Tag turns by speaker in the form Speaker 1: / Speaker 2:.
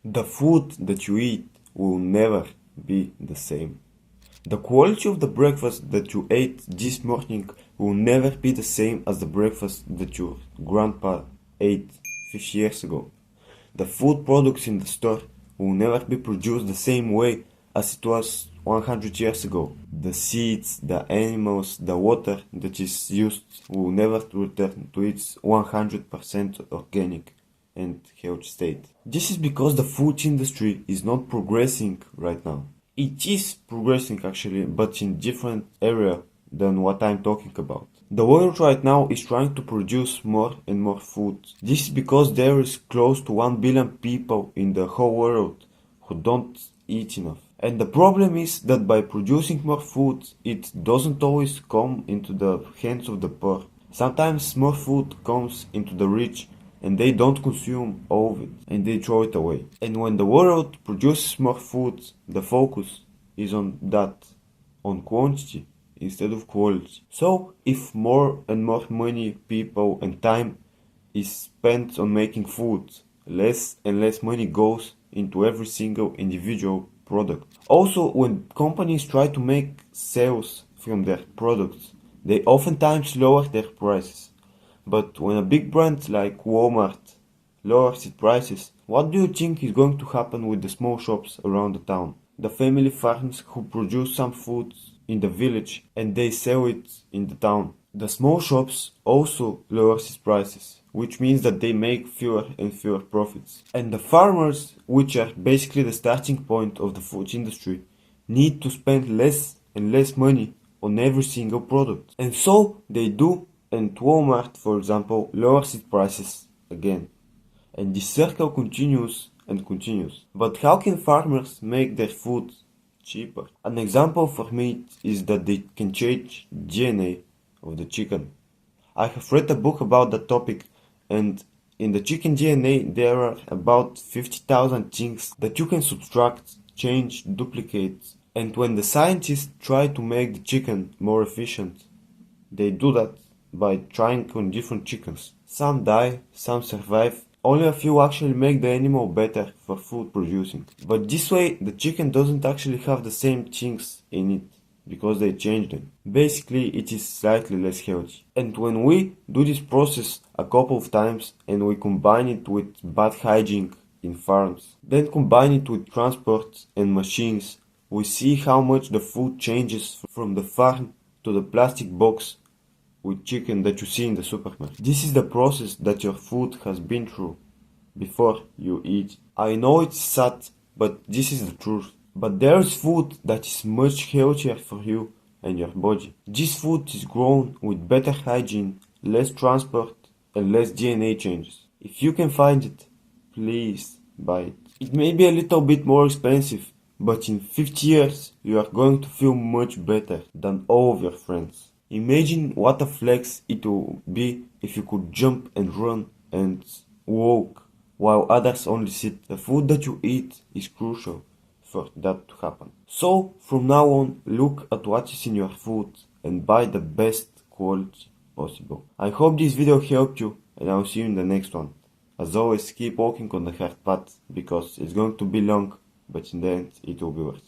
Speaker 1: The food that you eat will never be the same. The quality of the breakfast that you ate this morning will never be the same as the breakfast that your grandpa ate 50 years ago. The food products in the store will never be produced the same way as it was 100 years ago. The seeds, the animals, the water that is used will never return to its 100% organic and healthy state. This is because the food industry is not progressing right now. It is progressing actually, but in different area than what I'm talking about. The world right now is trying to produce more and more food. This is because there is close to 1 billion people in the whole world who don't eat enough. And the problem is that by producing more food, it doesn't always come into the hands of the poor. Sometimes more food comes into the rich and they don't consume all of it and they throw it away. And when the world produces more food, the focus is on that, on quantity instead of quality. So if more and more money, people and time is spent on making food, less and less money goes into every single individual product. Also, when companies try to make sales from their products, they oftentimes lower their prices. But when a big brand like Walmart lowers its prices, what do you think is going to happen with the small shops around the town? The family farms who produce some food in the village and they sell it in the town. The small shops also lowers its prices, which means that they make fewer and fewer profits. And the farmers, which are basically the starting point of the food industry, need to spend less and less money on every single product. And so they do, and Walmart, for example, lowers its prices again. And this circle continues and continues. But how can farmers make their food cheaper? An example for meat is that they can change DNA of the chicken. I have read a book about that topic, and in the chicken DNA there are about 50,000 things that you can subtract, change, duplicate. And when the scientists try to make the chicken more efficient, they do that by trying on different chickens. Some die, some survive. Only a few actually make the animal better for food producing. But this way the chicken doesn't actually have the same things in it because they changed them. Basically it is slightly less healthy. And when we do this process a couple of times and we combine it with bad hygiene in farms, then combine it with transport and machines, we see how much the food changes from the farm to the plastic box with chicken that you see in the supermarket. This is the process that your food has been through before you eat. I know it's sad, but this is the truth. But there is food that is much healthier for you and your body. This food is grown with better hygiene, less transport and less DNA changes. If you can find it, please buy it. It may be a little bit more expensive, but in 50 years you are going to feel much better than all of your friends. Imagine what a flex it will be if you could jump and run and walk while others only sit. The food that you eat is crucial for that to happen. So from now on, look at what is in your food and buy the best quality possible. I hope this video helped you and I'll see you in the next one. As always, keep walking on the hard path because it's going to be long, but in the end it will be worth it.